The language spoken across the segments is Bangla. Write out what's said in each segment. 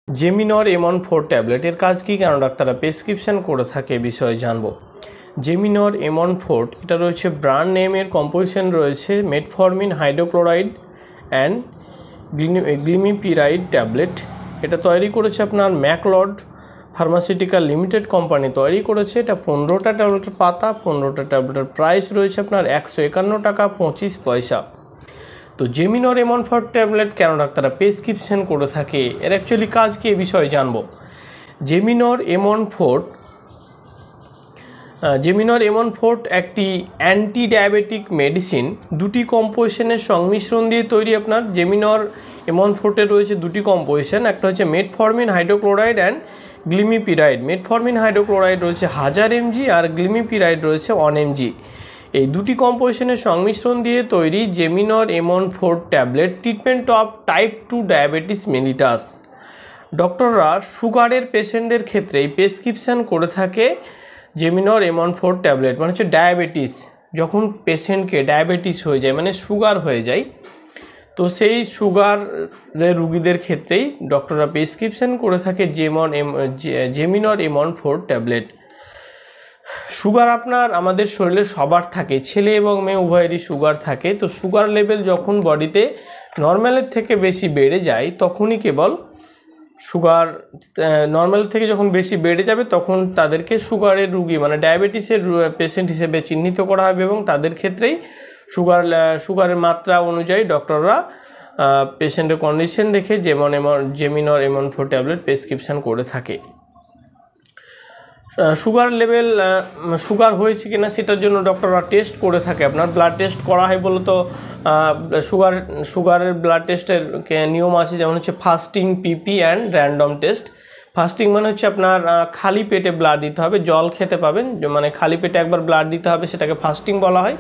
জেমিনর M14 ট্যাবলেটের কাজ কি, কেন ডাক্তাররা প্রেসক্রিপশন করে থাকে বিষয়ে জানবো। জেমিনর M14 এটা রয়েছে ব্র্যান্ড নেমের কম্পোজিশন রয়েছে metformin hydrochloride and glimepiride tablet. এটা তৈরি করেছে আপনার ম্যাকলড ফার্মাসিউটিক্যাল লিমিটেড কোম্পানি তৈরি করেছে। এটা 15টা ট্যাবলেটের পাতা, 15টা ট্যাবলেটের প্রাইস রয়েছে আপনার 151 টাকা 25 পয়সা। তো জেমিনর M14 ট্যাবলেট কেন ডাক্তাররা প্রেসক্রিপশন করে থাকে, এর অ্যাকচুয়ালি কাজ কি এ বিষয়ে জানবো। জেমিনর M14 একটি অ্যান্টি ডায়াবেটিক মেডিসিন, দুটি কম্পোজিশনের সংমিশ্রণ দিয়ে তৈরি। আপনার জেমিনর M14 রয়েছে দুটি কম্পোজিশন, একটা হচ্ছে metformin hydrochloride and glimepiride. Metformin hydrochloride রয়েছে 1000 mg আর গ্লিমিপিরাইড রয়েছে 1 mg। এই দুটি কম্পোজিশনের সংমিশ্রণ দিয়ে তৈরি Geminor M14 tablet treatment of type 2 diabetes mellitus. ডক্টররা সুগারের পেশেন্টদের ক্ষেত্রে প্রেসক্রিপশন করে থাকে জেমিনর M14 ট্যাবলেট, মানে হচ্ছে ডায়াবেটিস। যখন পেশেন্টকে ডায়াবেটিস হয়ে যায় মানে সুগার হয়ে যায়, তো সেই সুগারের রুগীদের ক্ষেত্রেই ডক্টররা প্রেসক্রিপশন করে থাকে জেমিনর M14 ট্যাবলেট। সুগার আপনার আমাদের শরীরে সবার থাকে, ছেলে এবং মেয়ে উভয়েরই সুগার থাকে। তো সুগার লেভেল যখন বডিতে নর্মালের থেকে বেশি বেড়ে যায় তখনই কেবল সুগার নর্মাল থেকে যখন বেশি বেড়ে যাবে তখন তাদেরকে সুগারের রুগী মানে ডায়াবেটিসের পেশেন্ট হিসেবে চিহ্নিত করা হবে এবং তাদের ক্ষেত্রেই সুগারের মাত্রা অনুযায়ী ডক্টররা পেশেন্টের কন্ডিশন দেখে জেমিনর M14 ট্যাবলেট প্রেসক্রিপশন করে থাকে। সুগার লেভেল হয়েছে কিনা সেটার জন্য ডক্টররা টেস্ট করে থাকে। আপনার ব্লাড টেস্ট করা হয় বলে তো সুগারের ব্লাড টেস্টের নিয়ম আছে, যেমন হচ্ছে fasting, PP and random test. Fasting মানে হচ্ছে আপনার খালি পেটে ব্লাড দিতে হবে, জল খেতে পাবেন, মানে খালি পেটে একবার ব্লাড দিতে হবে, সেটাকে ফাস্টিং বলা হয়।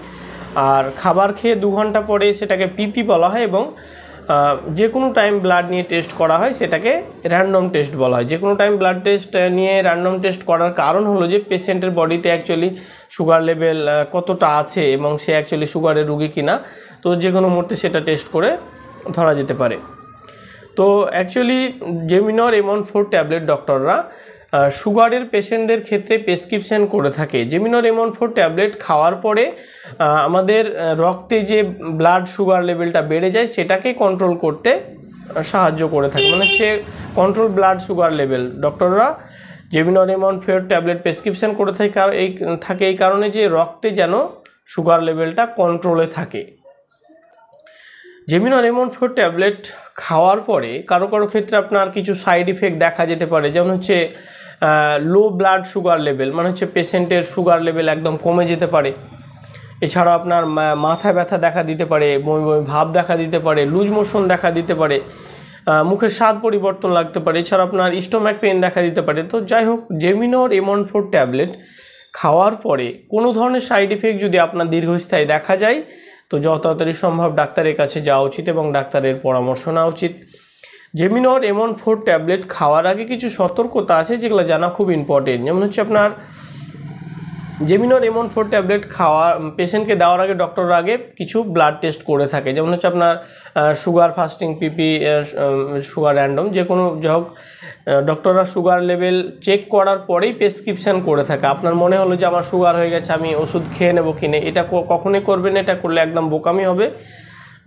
আর খাবার খেয়ে 2 ঘন্টা পরে সেটাকে পিপি বলা হয় এবং যে কোনো টাইম ব্লাড নিয়ে টেস্ট করা হয় সেটাকে র্যান্ডম টেস্ট বলা হয়। যে কোনো টাইম ব্লাড টেস্ট নিয়ে র্যান্ডম টেস্ট করার কারণ হলো যে পেশেন্টের বডিতে অ্যাকচুয়ালি সুগার লেভেল কতটা আছে এবং সে অ্যাকচুয়ালি সুগারের রুগী কিনা, তো যে কোনো মুহূর্তে সেটা টেস্ট করে ধরা যেতে পারে। তো অ্যাকচুয়ালি জেমিনর M14 ট্যাবলেট ডক্টররা সুগারের পেশেন্টদের ক্ষেত্রে প্রেসক্রিপশন করে থাকে। জেমিনর M14 ট্যাবলেট খাওয়ার পরে আমাদের রক্তে যে ব্লাড সুগার লেভেলটা বেড়ে যায় সেটাকে কন্ট্রোল করতে সাহায্য করে থাকে, মানে সে কন্ট্রোল ব্লাড সুগার লেভেল। ডক্টররা জেমিনর M14 ট্যাবলেট প্রেসক্রিপশন করে থাকে এই কারণে যে রক্তে যেন সুগার লেভেলটা কন্ট্রোলে থাকে। জেমিনর M14 ট্যাবলেট খাওয়ার পরে কারো ক্ষেত্রে আপনার কিছু সাইড ইফেক্ট দেখা যেতে পারে, যেমন হচ্ছে লো ব্লাড সুগার লেভেল, মানে হচ্ছে পেশেন্টের সুগার লেভেল একদম কমে যেতে পারে। এছাড়াও আপনার মাথা ব্যথা দেখা দিতে পারে, বমি বমি ভাব দেখা দিতে পারে, লুজ মোশন দেখা দিতে পারে, মুখের স্বাদ পরিবর্তন লাগতে পারে, এছাড়া আপনার স্টোমাক পেন দেখা দিতে পারে। তো যাই হোক, জেমিনর M14 ট্যাবলেট খাওয়ার পরে কোনো ধরনের সাইড ইফেক্ট যদি আপনার দীর্ঘস্থায়ী দেখা যায় তো যত তাড়াতাড়ি সম্ভব ডাক্তারের কাছে যাওয়া উচিত এবং ডাক্তারের পরামর্শ নেওয়া উচিত। জেমিনর M14 ট্যাবলেট খাওয়ার আগে কিছু সতর্কতা আছে যেগুলো জানা খুব ইম্পর্টেন্ট। যেমন হচ্ছে আপনার জেমিনর M14 ট্যাবলেট পেশেন্টকে দেওয়ার আগে ডক্টররা আগে কিছু ব্লাড টেস্ট করে থাকে, যেমন হচ্ছে আপনার সুগার, ফাস্টিং, পিপি, সুগার র্যান্ডম, যে কোনো হোক ডক্টররা সুগার লেভেল চেক করার পরেই প্রেসক্রিপশন করে থাকে। আপনার মনে হলো যে আমার সুগার হয়ে গেছে, আমি ওষুধ খেয়ে নেবো কিনে, এটা কখনোই করবেন, এটা করলে একদম বোকামি হবে।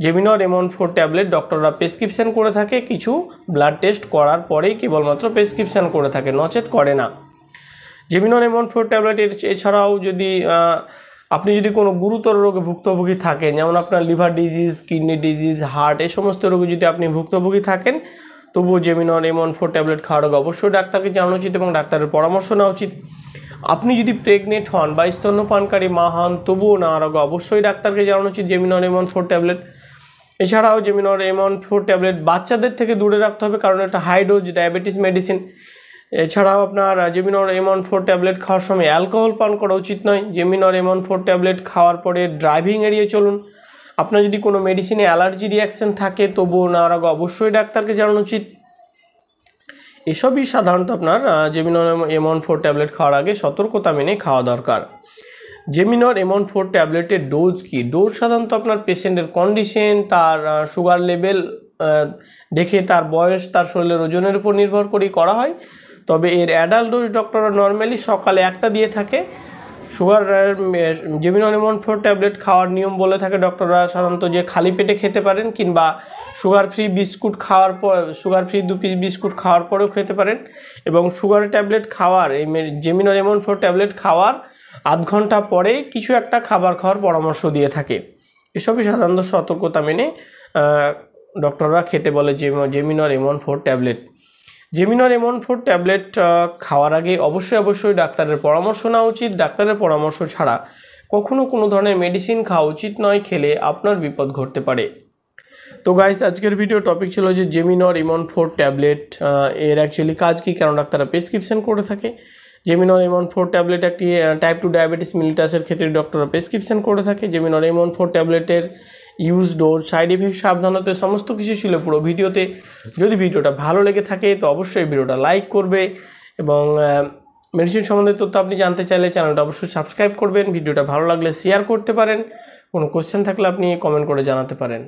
জেমিনর M14 ট্যাবলেট ডক্টররা প্রেসক্রিপশন করে থাকে কিছু ব্লাড টেস্ট করার পরেই কেবলমাত্র প্রেসক্রিপশন করে থাকে, নচেত করে না। জেমিনর M14 ট্যাবলেট এছাড়াও আপনি যদি কোনো গুরুতর রোগে ভুক্তভোগী থাকেন, যেমন আপনার liver disease, kidney disease, heart, এই সমস্ত রোগে যদি আপনি ভুক্তভোগী থাকেন, তবুও জেমিনর M14 ট্যাবলেট খাওয়ার আগে অবশ্যই ডাক্তারকে জানানো উচিত এবং ডাক্তারের পরামর্শ নেওয়া উচিত। আপনি যদি প্রেগনেন্ট হন বা স্তন্যপানকারী মা হন, তবুও নেওয়ার আগে অবশ্যই ডাক্তারকে জানানো উচিত জেমিনর M14 ট্যাবলেট। এছাড়াও জেমিনর M14 ট্যাবলেট বাচ্চাদের থেকে দূরে রাখতে হবে, কারণ এটা হাই ডোজ ডায়াবেটিস মেডিসিন। এছাড়াও আপনার জেমিনর M14 ট্যাবলেট খাওয়ার সময় অ্যালকোহল পান করা উচিত নয়। জেমিনর M14 ট্যাবলেট খাওয়ার পরে ড্রাইভিং এড়িয়ে চলুন। আপনার যদি কোনো মেডিসিনে অ্যালার্জি রিয়াকশন থাকে তবুও নেওয়ার আগে অবশ্যই ডাক্তারকে জানানো উচিত। এসবই সাধারণত আপনার জেমিনর M14 ট্যাবলেট খাওয়ার আগে সতর্কতা মেনে খাওয়া দরকার। জেমিনর M14 ট্যাবলেটের ডোজ কি? ডোজ সাধারণত আপনার পেশেন্টের কন্ডিশন, তার সুগার লেভেল দেখে তার বয়স, তার শরীরের ওজনের উপর নির্ভর করেই করা হয়। তবে এর অ্যাডাল্ট ডোজ ডক্টররা নর্মালি সকালে একটা দিয়ে থাকে। সুগার জেমিনল M14 ট্যাবলেট খাওয়ার নিয়ম বলে থাকে ডক্টররা সাধারণত যে খালি পেটে খেতে পারেন, কিংবা সুগার ফ্রি বিস্কুট খাওয়ার পর, সুগার ফ্রি 2 পিস বিস্কুট খাওয়ার পরেও খেতে পারেন। এবং সুগার ট্যাবলেট খাওয়ার, এই জেমিনল M14 ট্যাবলেট খাওয়ার আধ ঘন্টা পরে কিছু একটা খাবার খাওয়ার পরামর্শ দিয়ে থাকে। এসবই সাধারণত সতর্কতা মেনে ডক্টররা খেতে বলে জেমিনল M14 ট্যাবলেট। জেমিনল M14 ট্যাবলেট খাওয়ার আগে অবশ্যই ডাক্তারের পরামর্শ নেওয়া উচিত। ডাক্তারের পরামর্শ ছাড়া কখনো কোনো ধরনের মেডিসিন খাওয়া উচিত নয়, খেলে আপনার বিপদ ঘটতে পারে। তো গাইস, আজকের ভিডিও টপিক ছিল যে জেমিনল M14 ট্যাবলেট এর অ্যাকচুয়ালি কাজ কী, কেন ডাক্তাররা প্রেসক্রিপশন করে থাকে। জেমিনল M14 ট্যাবলেট একটি টাইপ 2 ডায়াবেটিস মিলিটাসের ক্ষেত্রে ডক্টররা প্রেসক্রিপশন করে থাকে। জেমিনল M14 ট্যাবলেটের ইউজ, ডোজ, সাইড ইফেক্ট, সাবধানতা সমস্ত কিছু ছিল পুরো ভিডিওতে। যদি ভিডিওটা ভালো লেগে থাকে তো অবশ্যই ভিডিওটা লাইক করবে, এবং মেডিসিন সম্বন্ধে তথ্য আপনি জানতে চাইলে চ্যানেলটা অবশ্যই সাবস্ক্রাইব করবেন। ভিডিওটা ভালো লাগলে শেয়ার করতে পারেন। কোনো কোশ্চেন থাকলে আপনি কমেন্ট করে জানাতে পারেন।